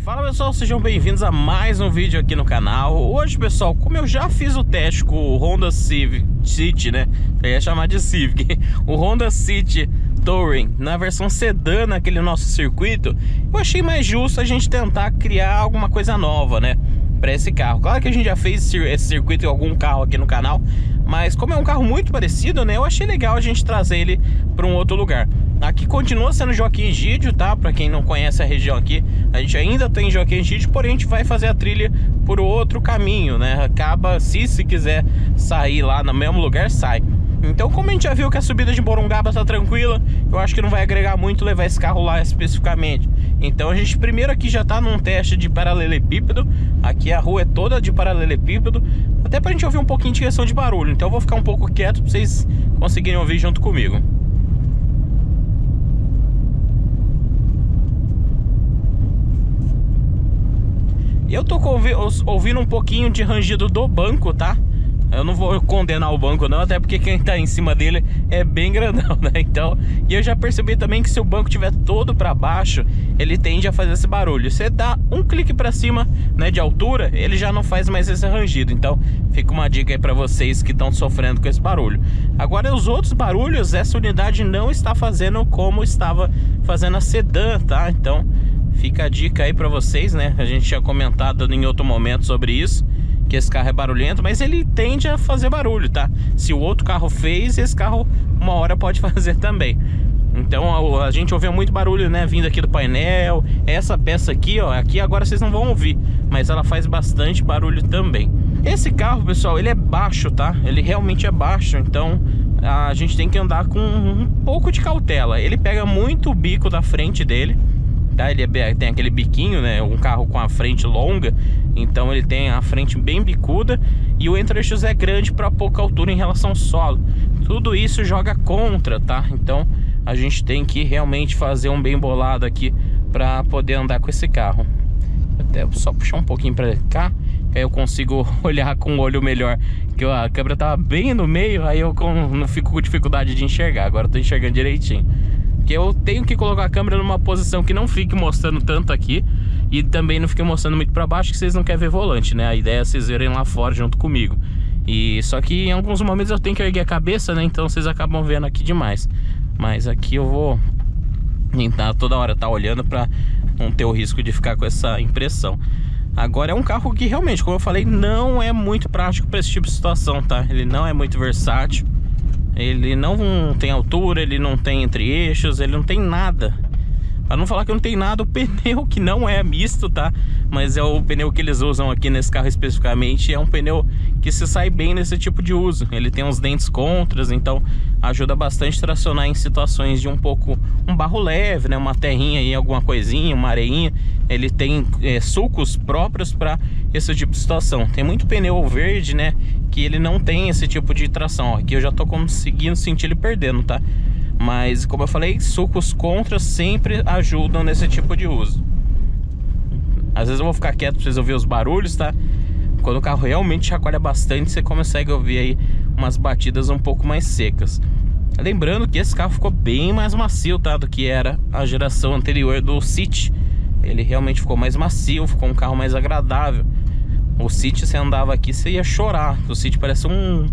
Fala pessoal, sejam bem-vindos a mais um vídeo aqui no canal. Hoje pessoal, como eu já fiz o teste com o Honda City, né? Eu ia chamar de Civic. O Honda City Touring na versão sedã naquele nosso circuito, eu achei mais justo a gente tentar criar alguma coisa nova, né? Para esse carro. Claro que a gente já fez esse circuito em algum carro aqui no canal, mas como é um carro muito parecido, né? Eu achei legal a gente trazer ele para um outro lugar. Aqui continua sendo Joaquim Egídio, tá? Para quem não conhece a região aqui, a gente ainda tem Joaquim Egídio, porém a gente vai fazer a trilha por outro caminho, né? Acaba, se quiser sair lá no mesmo lugar, sai. Então, como a gente já viu que a subida de Morungaba tá tranquila, eu acho que não vai agregar muito levar esse carro lá especificamente. Então a gente primeiro aqui já tá num teste de paralelepípedo. Aqui a rua é toda de paralelepípedo, até pra gente ouvir um pouquinho de questão de barulho. Então eu vou ficar um pouco quieto pra vocês conseguirem ouvir junto comigo. Eu tô ouvindo um pouquinho de rangido do banco, tá? Eu não vou condenar o banco não, até porque quem tá em cima dele é bem grandão, né? Então, e eu já percebi também que se o banco estiver todo para baixo, ele tende a fazer esse barulho. Você dá um clique para cima, né, de altura, ele já não faz mais esse rangido. Então, fica uma dica aí para vocês que estão sofrendo com esse barulho. Agora, os outros barulhos, essa unidade não está fazendo como estava fazendo a sedã, tá? Então, fica a dica aí para vocês, né? A gente tinha comentado em outro momento sobre isso, que esse carro é barulhento, mas ele tende a fazer barulho, tá? Se o outro carro fez, esse carro uma hora pode fazer também. Então a gente ouviu muito barulho, né, vindo aqui do painel. Essa peça aqui, ó, aqui agora vocês não vão ouvir, mas ela faz bastante barulho também. Esse carro, pessoal, ele é baixo, tá? Ele realmente é baixo, então a gente tem que andar com um pouco de cautela. Ele pega muito o bico da frente dele, tá? Ele tem aquele biquinho, né? Um carro com a frente longa, então ele tem a frente bem bicuda e o entre-eixos é grande para pouca altura em relação ao solo. Tudo isso joga contra, tá? Então a gente tem que realmente fazer um bem bolado aqui para poder andar com esse carro. Até só puxar um pouquinho para cá, que aí eu consigo olhar com o olho melhor, que a câmera tava bem no meio, aí eu não fico com dificuldade de enxergar. Agora eu tô enxergando direitinho, porque eu tenho que colocar a câmera numa posição que não fique mostrando tanto aqui e também não fique mostrando muito para baixo, que vocês não querem ver volante, né? A ideia é vocês verem lá fora junto comigo. E só que em alguns momentos eu tenho que erguer a cabeça, né? Então vocês acabam vendo aqui demais. Mas aqui eu vou tentar toda hora estar olhando para não ter o risco de ficar com essa impressão. Agora é um carro que realmente, como eu falei, não é muito prático para esse tipo de situação, tá? Ele não é muito versátil. Ele não tem altura, ele não tem entre-eixos, ele não tem nada. Para não falar que não tem nada, o pneu que não é misto, tá? Mas é o pneu que eles usam aqui nesse carro especificamente. É um pneu que se sai bem nesse tipo de uso. Ele tem uns dentes contras, então ajuda bastante a tracionar em situações de um barro leve, né? Uma terrinha aí, alguma coisinha, uma areinha. Ele tem sulcos próprios para esse tipo de situação. Tem muito pneu verde, né, que ele não tem esse tipo de tração. Aqui eu já tô conseguindo sentir ele perdendo, tá? Mas como eu falei, sulcos contra sempre ajudam nesse tipo de uso. Às vezes eu vou ficar quieto pra vocês ouvirem os barulhos, tá? Quando o carro realmente chacoalha bastante, você consegue ouvir aí umas batidas um pouco mais secas. Lembrando que esse carro ficou bem mais macio, tá? Do que era a geração anterior do City. Ele realmente ficou mais macio, ficou um carro mais agradável. O City, você andava aqui, você ia chorar. O City parece não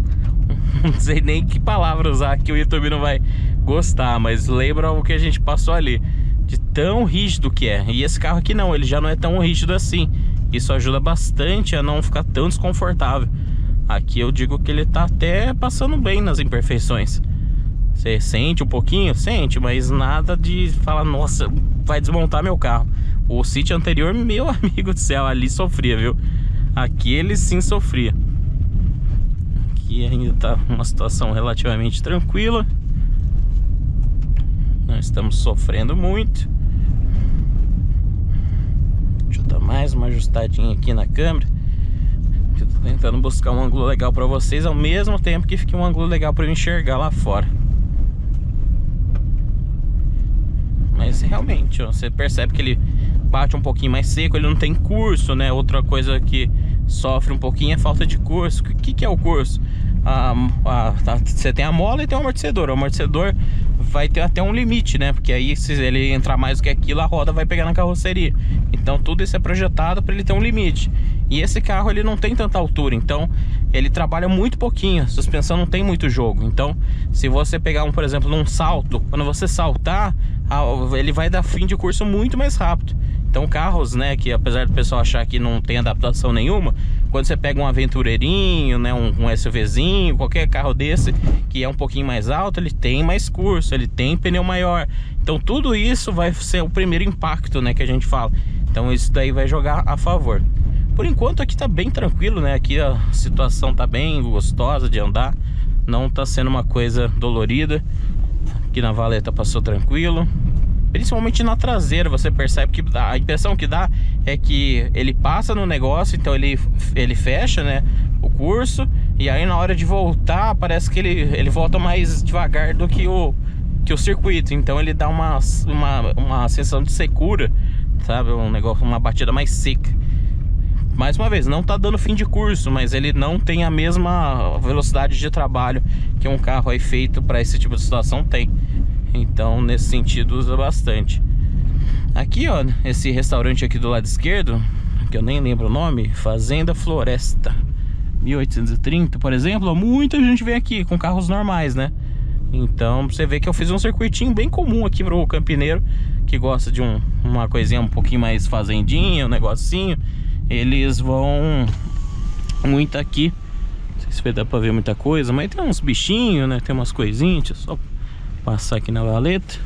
sei nem que palavra usar, que o YouTube não vai gostar, mas lembra o que a gente passou ali, de tão rígido que é. E esse carro aqui não, ele já não é tão rígido assim. Isso ajuda bastante a não ficar tão desconfortável. Aqui eu digo que ele tá até passando bem nas imperfeições. Você sente um pouquinho? Sente, mas nada de falar, nossa, vai desmontar meu carro. O City anterior, meu amigo do céu, ali sofria, viu? Aqui ele sim sofria. Aqui ainda tá uma situação relativamente tranquila. Não estamos sofrendo muito. Deixa eu dar mais uma ajustadinha aqui na câmera. Eu tô tentando buscar um ângulo legal para vocês, ao mesmo tempo que fique um ângulo legal para eu enxergar lá fora. Mas realmente, ó, você percebe que ele bate um pouquinho mais seco, ele não tem curso, né? Outra coisa que sofre um pouquinho é falta de curso. O que é o curso? Você tem a mola e tem o amortecedor. O amortecedor vai ter até um limite, né? Porque aí se ele entrar mais do que aquilo, a roda vai pegar na carroceria. Então tudo isso é projetado para ele ter um limite. E esse carro ele não tem tanta altura, então ele trabalha muito pouquinho, a suspensão não tem muito jogo. Então se você pegar por exemplo, num salto, quando você saltar, ele vai dar fim de curso muito mais rápido. Então carros, né, que apesar do pessoal achar que não tem adaptação nenhuma, quando você pega um aventureirinho, né, um SUVzinho, qualquer carro desse que é um pouquinho mais alto, ele tem mais curso, ele tem pneu maior. Então tudo isso vai ser o primeiro impacto, né, que a gente fala. Então isso daí vai jogar a favor. Por enquanto aqui tá bem tranquilo, né, aqui a situação tá bem gostosa de andar, não tá sendo uma coisa dolorida. Aqui na valeta passou tranquilo. Principalmente na traseira, você percebe que a impressão que dá é que ele passa no negócio, então ele fecha, né, o curso, e aí na hora de voltar parece que ele volta mais devagar do que o circuito. Então ele dá uma sensação de secura, sabe, um negócio, uma batida mais seca. Mais uma vez, não tá dando fim de curso, mas ele não tem a mesma velocidade de trabalho que um carro aí feito para esse tipo de situação tem. Então nesse sentido usa bastante. Aqui ó, esse restaurante aqui do lado esquerdo, que eu nem lembro o nome, Fazenda Floresta 1830, por exemplo, muita gente vem aqui com carros normais, né? Então você vê que eu fiz um circuitinho bem comum aqui pro campineiro, que gosta de uma coisinha um pouquinho mais fazendinha, um negocinho. Eles vão muito aqui. Não sei se vai dar pra ver muita coisa, mas tem uns bichinhos, né? Tem umas coisinhas, deixa eu só passar aqui na valeta.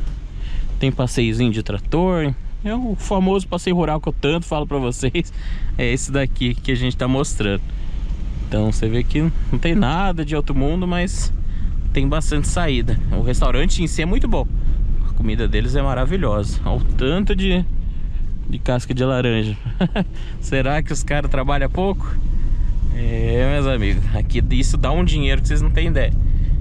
Tem passeiozinho de trator. É o famoso passeio rural que eu tanto falo pra vocês. É esse daqui que a gente tá mostrando. Então você vê que não tem nada de outro mundo, mas tem bastante saída. O restaurante em si é muito bom. A comida deles é maravilhosa. Olha o tanto de casca de laranja. Será que os caras trabalham pouco? É, meus amigos, aqui isso dá um dinheiro que vocês não têm ideia.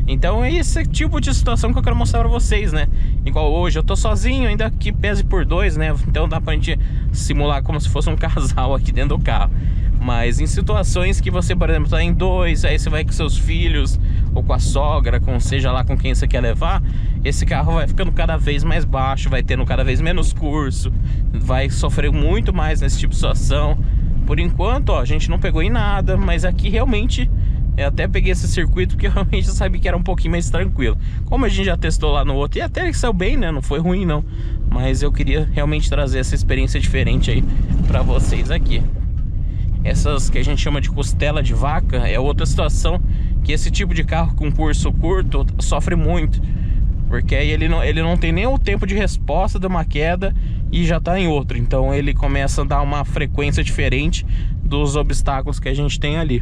Então é esse tipo de situação que eu quero mostrar pra vocês, né? Igual hoje eu tô sozinho, ainda que pese por dois, né? Então dá pra gente simular como se fosse um casal aqui dentro do carro. Mas em situações que você, por exemplo, tá em dois, aí você vai com seus filhos, ou com a sogra, com seja lá com quem você quer levar, esse carro vai ficando cada vez mais baixo, vai tendo cada vez menos curso, vai sofrer muito mais nesse tipo de situação. Por enquanto, ó, a gente não pegou em nada, mas aqui realmente eu até peguei esse circuito porque eu realmente sabia que era um pouquinho mais tranquilo. Como a gente já testou lá no outro, e até ele saiu bem, né? Não foi ruim não. Mas eu queria realmente trazer essa experiência diferente aí pra vocês aqui. Essas que a gente chama de costela de vaca é outra situação que esse tipo de carro com curso curto sofre muito. Porque aí ele não tem nem o tempo de resposta de uma queda e já tá em outro. Então ele começa a dar uma frequência diferente dos obstáculos que a gente tem ali.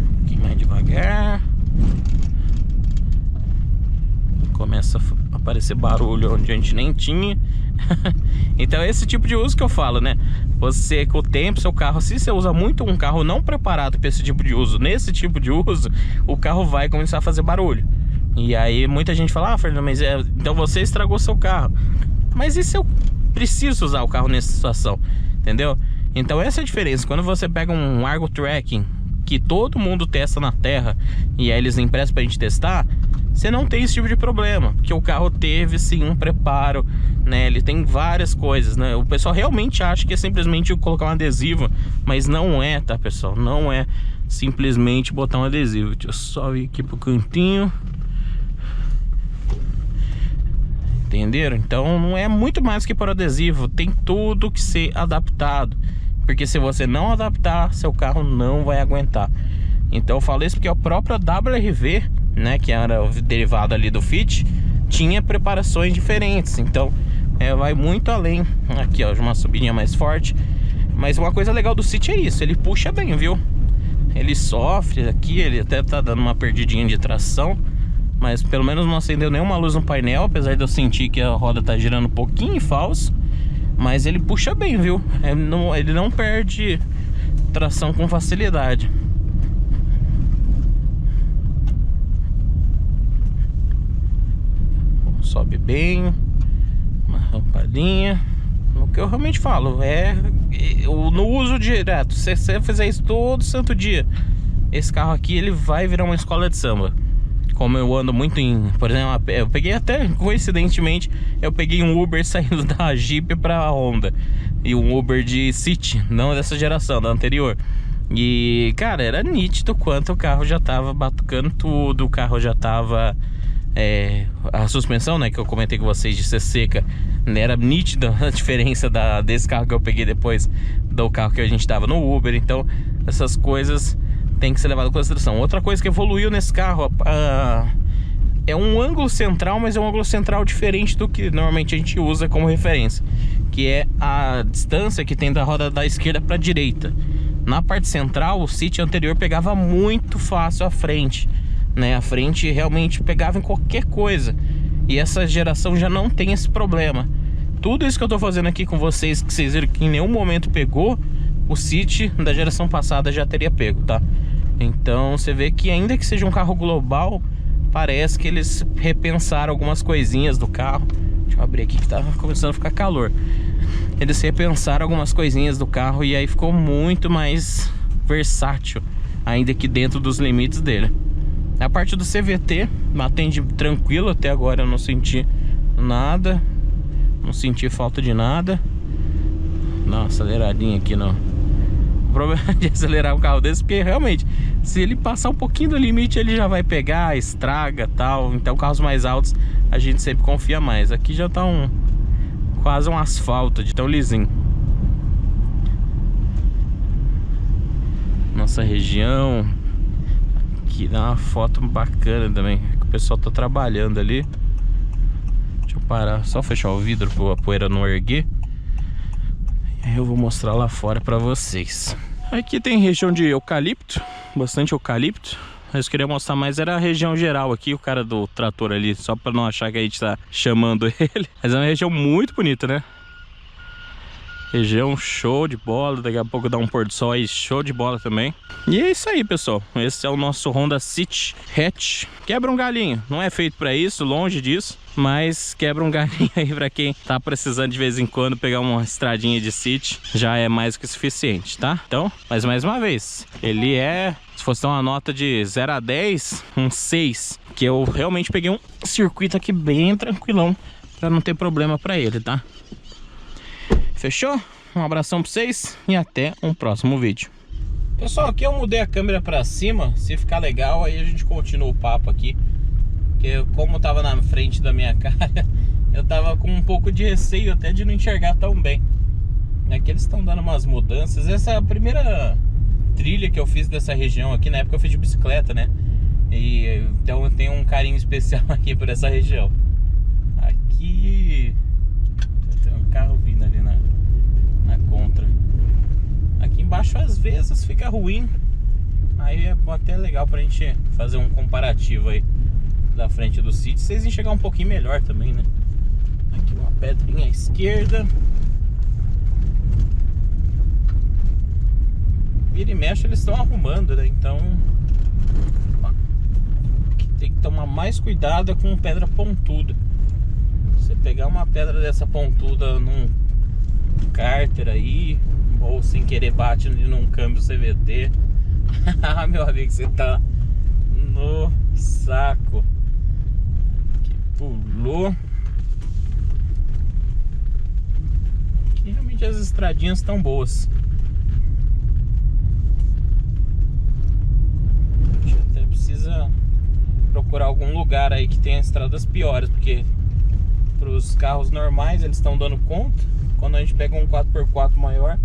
Um pouquinho mais devagar. Começa a aparecer barulho onde a gente nem tinha. Então é esse tipo de uso que eu falo, né? Você com o tempo, seu carro, se você usa muito um carro não preparado para esse tipo de uso, nesse tipo de uso, o carro vai começar a fazer barulho. E aí muita gente fala, ah, Fernando, mas então você estragou seu carro. Mas e se eu preciso usar o carro nessa situação? Entendeu? Então essa é a diferença. Quando você pega um Argo Tracking que todo mundo testa na terra e aí eles emprestam pra gente testar, você não tem esse tipo de problema, porque o carro teve sim um preparo, né? Ele tem várias coisas, né? O pessoal realmente acha que é simplesmente colocar um adesivo, mas não é, tá, pessoal? Não é simplesmente botar um adesivo. Deixa eu só vir aqui pro cantinho. Entenderam? Então não é muito mais que por adesivo, tem tudo que ser adaptado. Porque se você não adaptar, seu carro não vai aguentar. Então eu falo isso porque a própria WRV, né, que era o derivado ali do Fit, tinha preparações diferentes. Então vai muito além. Aqui ó, uma subidinha mais forte. Mas uma coisa legal do City é isso, ele puxa bem, viu? Ele sofre aqui, ele até tá dando uma perdidinha de tração, mas pelo menos não acendeu nenhuma luz no painel. Apesar de eu sentir que a roda tá girando um pouquinho em falso, mas ele puxa bem, viu? Ele não perde tração com facilidade. Sobe bem, uma rampadinha. O que eu realmente falo no uso direto, se você fizer isso todo santo dia, esse carro aqui ele vai virar uma escola de samba. Como eu ando muito em... Por exemplo, eu peguei até, coincidentemente, eu peguei um Uber saindo da Jeep pra Honda. E um Uber de City, não dessa geração, da anterior. E, cara, era nítido quanto o carro já tava batucando tudo. O carro já tava... a suspensão, né, que eu comentei com vocês de ser seca, né, era nítida a diferença desse carro que eu peguei depois do carro que a gente tava no Uber. Então, essas coisas... tem que ser levado em consideração. Outra coisa que evoluiu nesse carro é um ângulo central, mas é um ângulo central diferente do que normalmente a gente usa como referência, que é a distância que tem da roda da esquerda para a direita. Na parte central, o City anterior pegava muito fácil a frente, né? A frente realmente pegava em qualquer coisa, e essa geração já não tem esse problema. Tudo isso que eu tô fazendo aqui com vocês, que vocês viram que em nenhum momento pegou, o City da geração passada já teria pego, tá? Então você vê que ainda que seja um carro global, parece que eles repensaram algumas coisinhas do carro. Deixa eu abrir aqui que tá começando a ficar calor. Eles repensaram algumas coisinhas do carro e aí ficou muito mais versátil, ainda que dentro dos limites dele. A parte do CVT atende tranquilo, até agora eu não senti nada, não senti falta de nada. Dá uma aceleradinha aqui no... O problema de acelerar um carro desse, porque realmente, se ele passar um pouquinho do limite, ele já vai pegar, estraga, tal. Então carros mais altos a gente sempre confia mais. Aqui já tá quase um asfalto de tão lisinho. Nossa região aqui dá uma foto bacana também. O pessoal tá trabalhando ali. Deixa eu parar, só fechar o vidro pra a poeira não erguer. Eu vou mostrar lá fora pra vocês. Aqui tem região de eucalipto, bastante eucalipto. Mas eu queria mostrar mais era a região geral aqui, o cara do trator ali, só pra não achar que a gente tá chamando ele. Mas é uma região muito bonita, né? Região show de bola, daqui a pouco dá um pôr do sol aí, show de bola também. E é isso aí, pessoal, esse é o nosso Honda City Hatch. Quebra um galhinho, não é feito pra isso, longe disso, mas quebra um galhinho aí pra quem tá precisando de vez em quando pegar uma estradinha de City, já é mais que suficiente, tá? Então, mas mais uma vez, ele é, se fosse dar uma nota de 0 a 10, um 6, que eu realmente peguei um circuito aqui bem tranquilão, pra não ter problema pra ele, tá? Fechou? Um abração pra vocês e até um próximo vídeo. Pessoal, aqui eu mudei a câmera pra cima. Se ficar legal, aí a gente continua o papo aqui. Porque como tava na frente da minha cara, eu tava com um pouco de receio até de não enxergar tão bem. Aqui eles estão dando umas mudanças. Essa é a primeira trilha que eu fiz dessa região aqui. Na época eu fiz de bicicleta, né? E então eu tenho um carinho especial aqui por essa região. Aqui tem um carro vindo ali na contra. Aqui embaixo às vezes fica ruim. Aí é até legal pra gente fazer um comparativo aí da frente do City, vocês enxergar um pouquinho melhor também, né? Aqui uma pedrinha à esquerda. Vira e mexe eles estão arrumando, né? Então tem que tomar mais cuidado com pedra pontuda. Você pegar uma pedra dessa pontuda num cárter aí, ou sem querer bate num câmbio CVT, ah, meu amigo, você tá no saco. Que pulou. Aqui realmente as estradinhas estão boas. A gente até precisa procurar algum lugar aí que tenha estradas piores, porque para os carros normais eles estão dando conta. Quando a gente pega um 4x4 maior,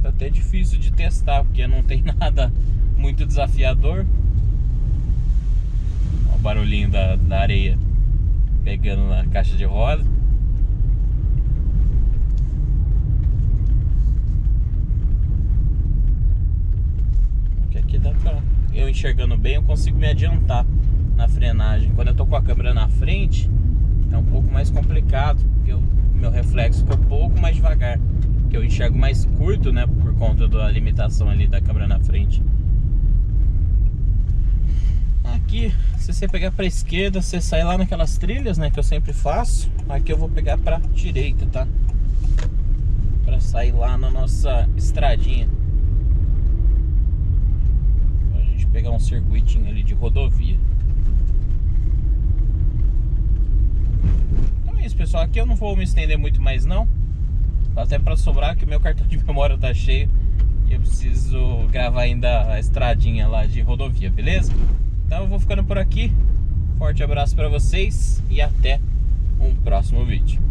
tá até difícil de testar, porque não tem nada muito desafiador. Olha o barulhinho da areia pegando na caixa de roda. Aqui dá pra... eu enxergando bem, eu consigo me adiantar na frenagem. Quando eu tô com a câmera na frente, é um pouco mais complicado, porque meu reflexo fica um pouco mais devagar, que eu enxergo mais curto, né, por conta da limitação ali da câmera na frente. Aqui, se você pegar pra esquerda, você sai lá naquelas trilhas, né, que eu sempre faço. Aqui eu vou pegar pra direita, tá? Pra sair lá na nossa estradinha. A gente Pegar um circuitinho ali de rodovia. Então é isso, pessoal. Aqui eu não vou me estender muito mais não. Até para sobrar que o meu cartão de memória tá cheio. E eu preciso gravar ainda a estradinha lá de rodovia, beleza? Então eu vou ficando por aqui. Forte abraço para vocês e até um próximo vídeo.